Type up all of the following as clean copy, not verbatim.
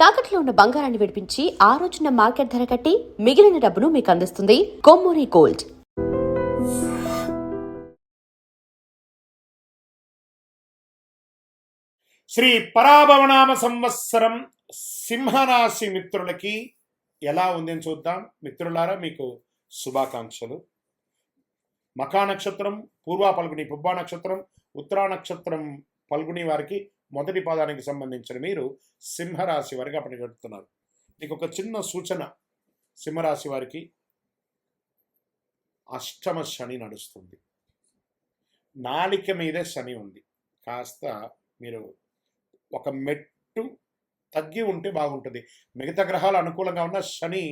తాకట్లో ఉన్న బంగారాన్ని విడిపించి ఆ రోజున మార్కెట్ ధర కట్టి మిగిలిన డబ్బును మీకు అందిస్తుంది కొమ్మూరి గోల్డ్. శ్రీ పరాభవనామ సంవత్సరం సింహరాశి మిత్రులకి ఎలా ఉందని చూద్దాం. మిత్రులారా, మీకు శుభాకాంక్షలు. మఖా నక్షత్రం, పూర్వ పల్గుని, పుబ్బా నక్షత్రం, ఉత్తరా నక్షత్రం పల్గుని వారికి మొదటి పాదానికి సంబంధించిన మీరు సింహరాశి వారికి పనిగడుతున్నారు. మీకు ఒక చిన్న సూచన, సింహరాశి వారికి అష్టమ శని నడుస్తుంది. నాలిక మీదే శని ఉంది. కాస్త మీరు ఒక మెట్టు తగ్గి ఉంటే బాగుంటుంది. మిగతా గ్రహాలు అనుకూలంగా ఉన్న శని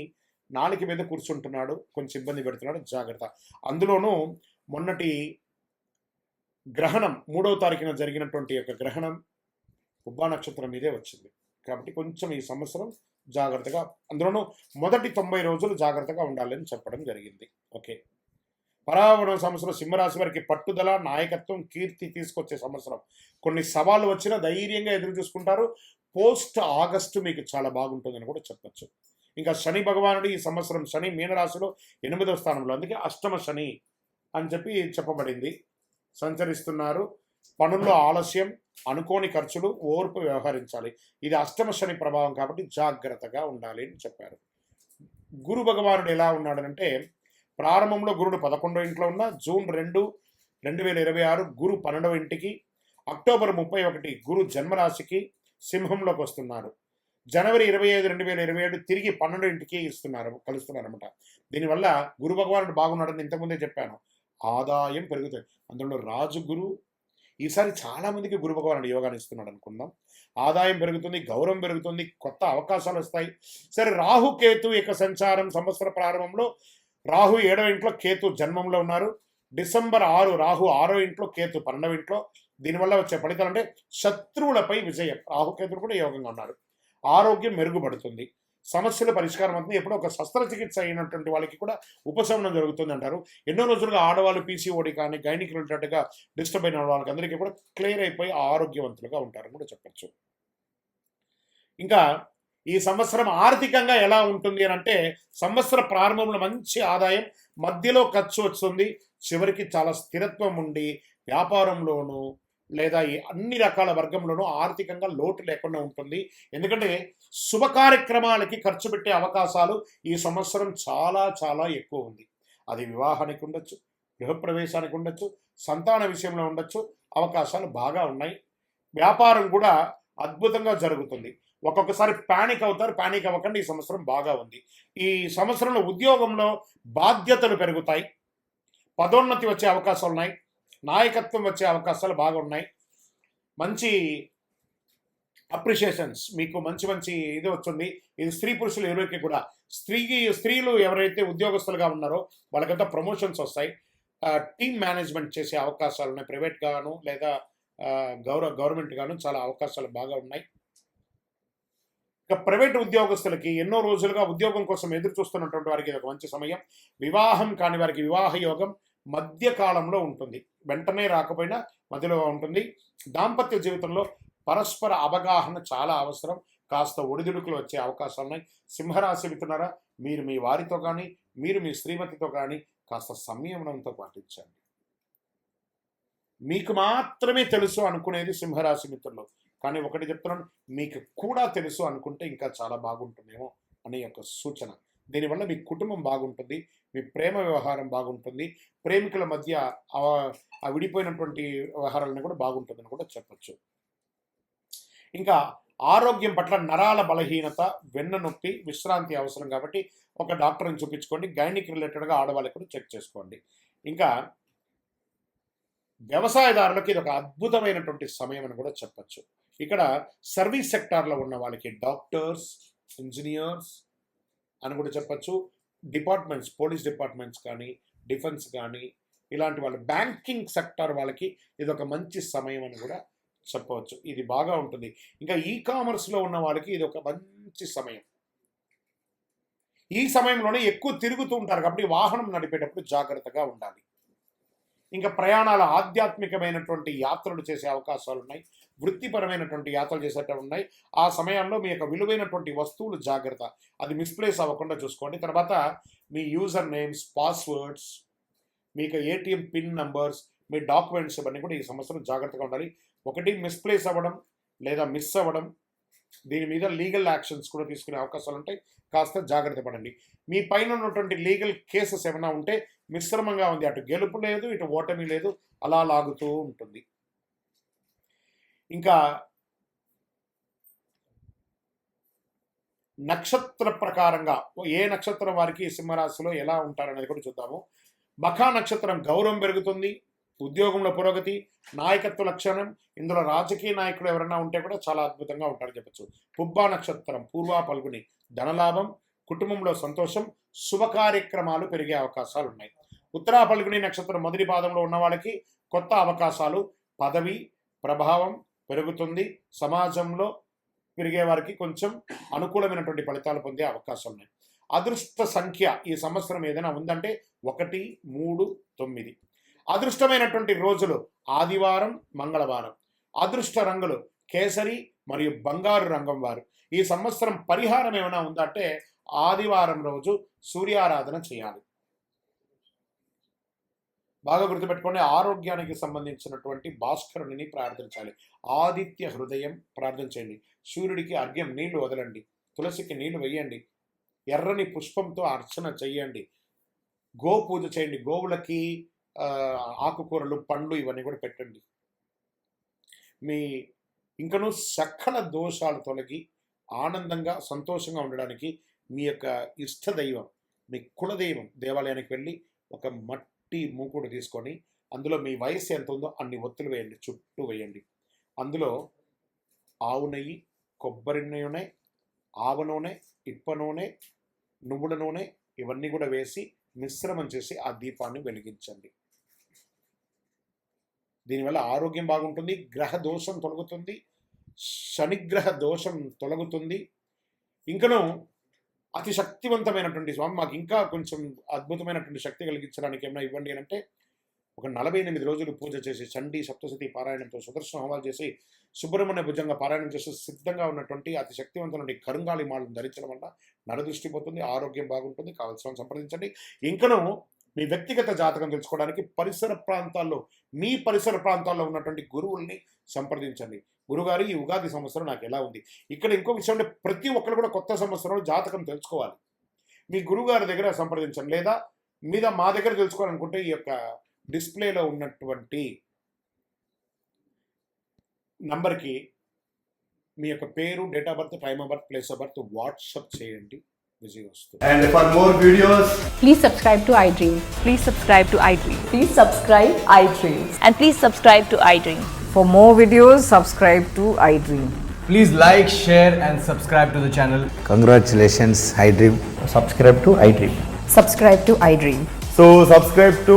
నాలిక మీద కూర్చుంటున్నాడు, కొంచెం ఇబ్బంది పెడుతున్నాడు, జాగ్రత్త. అందులోనూ మొన్నటి గ్రహణం 3వ తారీఖున జరిగినటువంటి యొక్క గ్రహణం ఉబ్బా నక్షత్రం మీదే వచ్చింది. కాబట్టి కొంచెం ఈ సంవత్సరం జాగ్రత్తగా, అందులోనూ మొదటి 90 రోజులు జాగ్రత్తగా ఉండాలని చెప్పడం జరిగింది. ఓకే, పరాభవన సంవత్సరం సింహరాశి వారికి పట్టుదల, నాయకత్వం, కీర్తి తీసుకొచ్చే సంవత్సరం. కొన్ని సవాళ్ళు వచ్చినా ధైర్యంగా ఎదురు చూసుకుంటారు. పోస్ట్ ఆగస్టు మీకు చాలా బాగుంటుందని కూడా చెప్పచ్చు. ఇంకా శని భగవానుడు ఈ సంవత్సరం శని మీనరాశిలో 8వ స్థానంలో, అందుకే అష్టమ శని అని చెప్పి చెప్పబడింది, సంచరిస్తున్నారు. పనుల్లో ఆలస్యం, అనుకోని ఖర్చులు, ఓర్పు వ్యవహరించాలి. ఇది అష్టమ శని ప్రభావం కాబట్టి జాగ్రత్తగా ఉండాలి అని చెప్పారు. గురు భగవానుడు ఎలా ఉన్నాడనంటే, ప్రారంభంలో గురుడు 11వ ఇంట్లో ఉన్న జూన్ 2, 2026 గురు 12వ ఇంటికి, అక్టోబర్ 31 గురు జన్మరాశికి సింహంలోకి వస్తున్నారు. జనవరి 25, 2027 తిరిగి 12వ ఇంటికి కలుస్తున్నారన్నమాట. దీనివల్ల గురు భగవానుడు బాగున్నాడని ఇంతకుముందే చెప్పాను. ఆదాయం పెరుగుతుంది. అందులో రాజు గురు ఈసారి చాలామందికి గురు భగవానుడు యోగాన్ని ఇస్తున్నాడు అనుకుందాం. ఆదాయం పెరుగుతుంది, గౌరవం పెరుగుతుంది, కొత్త అవకాశాలు వస్తాయి. సరే, రాహు కేతు యొక్క సంచారం సంవత్సర ప్రారంభంలో రాహు 7వ ఇంట్లో, కేతు జన్మంలో ఉన్నారు. డిసెంబర్ 6 రాహు 6వ ఇంట్లో, కేతు 12వ ఇంట్లో. దీనివల్ల వచ్చే ఫలితాలు అంటే శత్రువులపై విజయం. రాహుకేతులు కూడా యోగంగా ఉన్నారు. ఆరోగ్యం మెరుగుపడుతుంది, సమస్యల పరిష్కారం అవుతుంది. ఎప్పుడో ఒక శస్త్రచికిత్స అయినటువంటి వాళ్ళకి కూడా ఉపశమనం జరుగుతుంది అంటారు. ఎన్నో రోజులుగా ఆడవాళ్ళు పీసీఓడి కానీ గైనిక్ రిలేటెడ్గా డిస్టర్బ్ అయిన వాళ్ళకి అందరికీ కూడా క్లియర్ అయిపోయి ఆరోగ్యవంతులుగా ఉంటారని కూడా చెప్పచ్చు. ఇంకా ఈ సంవత్సరం ఆర్థికంగా ఎలా ఉంటుంది అని అంటే, సంవత్సర ప్రారంభంలో మంచి ఆదాయం, మధ్యలో ఖర్చు వస్తుంది, చివరికి చాలా స్థిరత్వం ఉండి వ్యాపారంలోనూ లేదా అన్ని రకాల వర్గంలోనూ ఆర్థికంగా లోటు లేకుండా ఉంటుంది. ఎందుకంటే శుభ కార్యక్రమాలకి ఖర్చు పెట్టే అవకాశాలు ఈ సంవత్సరం చాలా చాలా ఎక్కువ ఉంది. అది వివాహానికి ఉండొచ్చు, గృహప్రవేశానికి ఉండొచ్చు, సంతాన విషయంలో ఉండొచ్చు. అవకాశాలు బాగా ఉన్నాయి. వ్యాపారం కూడా అద్భుతంగా జరుగుతుంది. ఒక్కొక్కసారి ప్యానిక్ అవుతారు, ప్యానిక్ అవ్వకండి. ఈ సంవత్సరం బాగా ఉంది. ఈ సంవత్సరంలో ఉద్యోగంలో బాధ్యతలు పెరుగుతాయి, పదోన్నతి వచ్చే అవకాశాలు ఉన్నాయి, నాయకత్వం వచ్చే అవకాశాలు బాగా ఉన్నాయి. మంచి అప్రిషియేషన్స్, మీకు మంచి మంచి ఇది వస్తుంది. ఇది స్త్రీ పురుషులు ఎవరికి కూడా, స్త్రీలు ఎవరైతే ఉద్యోగస్తులుగా ఉన్నారో వాళ్ళకంతా ప్రమోషన్స్ వస్తాయి. టీమ్ మేనేజ్మెంట్ చేసే అవకాశాలు ఉన్నాయి. ప్రైవేట్ గాను లేదా గవర్నమెంట్ గాను చాలా అవకాశాలు బాగా ఉన్నాయి. ఇక ప్రైవేట్ ఉద్యోగస్తులకి ఎన్నో రోజులుగా ఉద్యోగం కోసం ఎదురు చూస్తున్నటువంటి వారికి ఇది ఒక మంచి సమయం. వివాహం కాని వారికి వివాహ యోగం మధ్యకాలంలో ఉంటుంది, వెంటనే రాకపోయినా మధ్యలో ఉంటుంది. దాంపత్య జీవితంలో పరస్పర అవగాహన చాలా అవసరం. కాస్త ఒడిదుడుకులు వచ్చే అవకాశాలు ఉన్నాయి. సింహరాశి మిత్రులారా, మీరు మీ వారితో కానీ మీరు మీ శ్రీమతితో కానీ కాస్త సంయమనంతో పాటించండి. మీకు మాత్రమే తెలుసు అనుకునేది సింహరాశి మిత్రులు, కానీ ఒకటి చెప్తున్నాను, మీకు కూడా తెలుసు అనుకుంటే ఇంకా చాలా బాగుంటుందేమో అనే యొక్క సూచన. దీనివల్ల మీ కుటుంబం బాగుంటుంది, మీ ప్రేమ వ్యవహారం బాగుంటుంది, ప్రేమికుల మధ్య ఆ విడిపోయినటువంటి వ్యవహారాలను కూడా బాగుంటుందని కూడా చెప్పచ్చు. ఇంకా ఆరోగ్యం పట్ల నరాల బలహీనత, వెన్న నొప్పి, విశ్రాంతి అవసరం కాబట్టి ఒక డాక్టర్ని చూపించుకోండి. గైనిక్ రిలేటెడ్గా ఆడవాళ్ళకి కూడా చెక్ చేసుకోండి. ఇంకా వ్యవసాయదారులకు ఇది ఒక అద్భుతమైనటువంటి సమయం అని కూడా చెప్పచ్చు. ఇక్కడ సర్వీస్ సెక్టార్లో ఉన్న వాళ్ళకి డాక్టర్స్, ఇంజనీర్స్ అని కూడా చెప్పచ్చు. డిపార్ట్మెంట్స్, పోలీస్ డిపార్ట్మెంట్స్ కానీ డిఫెన్స్ కానీ ఇలాంటి వాళ్ళు, బ్యాంకింగ్ సెక్టార్ వాళ్ళకి ఇది ఒక మంచి సమయం అని కూడా చెప్పవచ్చు. ఇది బాగా ఉంటుంది. ఇంకా కామర్స్లో ఉన్న వాళ్ళకి ఇది ఒక మంచి సమయం. ఈ సమయంలోనే ఎక్కువ తిరుగుతూ ఉంటారు కాబట్టి వాహనం నడిపేటప్పుడు జాగ్రత్తగా ఉండాలి. ఇంకా ప్రయాణాల ఆధ్యాత్మికమైనటువంటి యాత్రలు చేసే అవకాశాలు ఉన్నాయి. వృత్తిపరమైనటువంటి యాత్రలు చేసేటవి ఉన్నాయి. ఆ సమయంలో మీ యొక్క విలువైనటువంటి వస్తువులు జాగ్రత్త, అది మిస్ప్లేస్ అవ్వకుండా చూసుకోండి. తర్వాత మీ యూజర్ నేమ్స్, పాస్వర్డ్స్, మీకు ఏటీఎం పిన్ నంబర్స్, మీ డాక్యుమెంట్స్ ఇవన్నీ కూడా ఈ సంవత్సరం జాగ్రత్తగా ఉండాలి. ఒకటి మిస్ప్లేస్ అవ్వడం లేదా మిస్ అవ్వడం, దీని మీద లీగల్ యాక్షన్స్ కూడా తీసుకునే అవకాశాలు ఉంటాయి. కాస్త జాగ్రత్త పడండి. మీ పైన ఉన్నటువంటి లీగల్ కేసెస్ ఏమైనా ఉంటే మిశ్రమంగా ఉంది, అటు గెలుపు లేదు ఇటు ఓటమి లేదు, అలా లాగుతూ ఉంటుంది. ఇంకా నక్షత్ర ప్రకారంగా ఏ నక్షత్రం వారికి సింహరాశిలో ఎలా ఉంటారనేది కూడా చూద్దాము. మఖా నక్షత్రం గౌరవం పెరుగుతుంది, ఉద్యోగంలో పురోగతి, నాయకత్వ లక్షణం, ఇందులో రాజకీయ నాయకులు ఎవరైనా ఉంటే కూడా చాలా అద్భుతంగా ఉంటారని చెప్పచ్చు. పుబ్బా నక్షత్రం పూర్వ పల్గుని, ధనలాభం, కుటుంబంలో సంతోషం, శుభ కార్యక్రమాలు పెరిగే అవకాశాలు ఉన్నాయి. ఉత్తరా పల్గుని నక్షత్రం మొదటి పాదంలో ఉన్న వాళ్ళకి కొత్త అవకాశాలు, పదవి ప్రభావం పెరుగుతుంది, సమాజంలో పెరిగే వారికి కొంచెం అనుకూలమైనటువంటి ఫలితాలు పొందే అవకాశాలు ఉన్నాయి. అదృష్ట సంఖ్య ఈ సంవత్సరం ఏదైనా ఉందంటే 1, 3, 9. అదృష్టమైనటువంటి రోజులు ఆదివారం, మంగళవారం. అదృష్ట రంగులు కేసరి మరియు బంగారు రంగం వారు. ఈ సంవత్సరం పరిహారం ఏమైనా ఉందంటే ఆదివారం రోజు సూర్యారాధన చేయాలి. బాగా గుర్తుపెట్టుకోండి, ఆరోగ్యానికి సంబంధించినటువంటి భాస్కరుని ప్రార్థించాలి. ఆదిత్య హృదయం ప్రార్థన చేయండి. సూర్యుడికి అర్ఘ్యం నీళ్లు వదలండి, తులసికి నీళ్లు వేయండి, ఎర్రని పుష్పంతో అర్చన చేయండి, గో పూజ చేయండి, గోవులకి ఆకుకూరలు పండ్లు ఇవన్నీ కూడా పెట్టండి. మీ ఇంకనూ సకల దోషాలు తొలగి ఆనందంగా సంతోషంగా ఉండడానికి మీ యొక్క ఇష్టదైవం, మీ కులదైవం దేవాలయానికి వెళ్ళి ఒక మట్టి మూకుడు తీసుకొని అందులో మీ వయసు ఎంత ఉందో అన్ని ఒత్తులు వేయండి, చుట్టూ వేయండి. అందులో ఆవు నెయ్యి, కొబ్బరి నూనె, ఆవ నూనె, ఇప్ప నూనె, నువ్వుల నూనె ఇవన్నీ కూడా వేసి మిశ్రమం చేసి ఆ దీపాన్ని వెలిగించండి. దీనివల్ల ఆరోగ్యం బాగుంటుంది, గ్రహ దోషం తొలగుతుంది, శనిగ్రహ దోషం తొలగుతుంది. ఇంకనూ అతి శక్తివంతమైనటువంటి స్వామి మాకు ఇంకా కొంచెం అద్భుతమైనటువంటి శక్తి కలిగించడానికి ఏమైనా ఇవ్వండి అని అంటే ఒక 48 రోజులు పూజ చేసి చండీ సప్తశతి పారాయణంతో సుదర్శన హోమాలు చేసి సుబ్రహ్మణ్య భుజంగా పారాయణం చేసి సిద్ధంగా ఉన్నటువంటి అతి శక్తివంతమైన కరుంగాలి మాలను ధరించడం వల్ల నరదృష్టి పోతుంది, ఆరోగ్యం బాగుంటుంది. కావాల్సిన సంప్రదించండి. ఇంకనూ మీ వ్యక్తిగత జాతకం తెలుసుకోవడానికి పరిసర ప్రాంతాల్లో మీ పరిసర ప్రాంతాల్లో ఉన్నటువంటి గురువుల్ని సంప్రదించండి. గురుగారు ఈ ఉగాది సంవత్సరం నాకు ఎలా ఉంది. ఇక్కడ ఇంకో విషయం అంటే ప్రతి ఒక్కరు కూడా కొత్త సంవత్సరంలో జాతకం తెలుసుకోవాలి. మీ గురువుగారి దగ్గర సంప్రదించండి, లేదా మీద మా దగ్గర తెలుసుకోవాలనుకుంటే ఈ యొక్క డిస్ప్లేలో ఉన్నటువంటి నంబర్కి మీ యొక్క పేరు, date of birth, time of birth, place of birth WhatsApp చేయండి. విజయ్ వస్తుంది. And for more videos, Please subscribe to iDream. Please subscribe to iDream. Please subscribe iDream. And please subscribe to iDream. For more videos, subscribe to iDream. please like, share and subscribe to the channel. Congratulations, iDream. subscribe to iDream. Subscribe to iDream. So subscribe to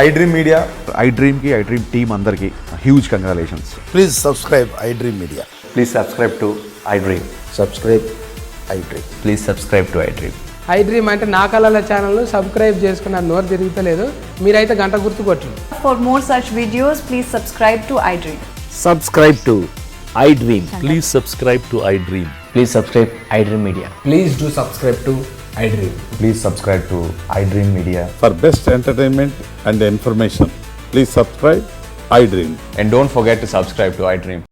iDream Media. iDream ki iDream team andarki huge congratulations. Please subscribe iDream Media. Please subscribe to iDream. Subscribe iDream. Please subscribe to iDream. iDream అంటే నా కళల channel subscribe చేసుకున్న నోరు తిరుగుతలేదు, మీరైతే గంట గుర్తు కొట్టండి. For more such videos, please subscribe to iDream. Subscribe to iDream. Please subscribe to iDream. Please subscribe iDream Media. Please do subscribe to iDream. Please subscribe to iDream Media. For best entertainment and information, please subscribe iDream. And don't forget to subscribe to iDream.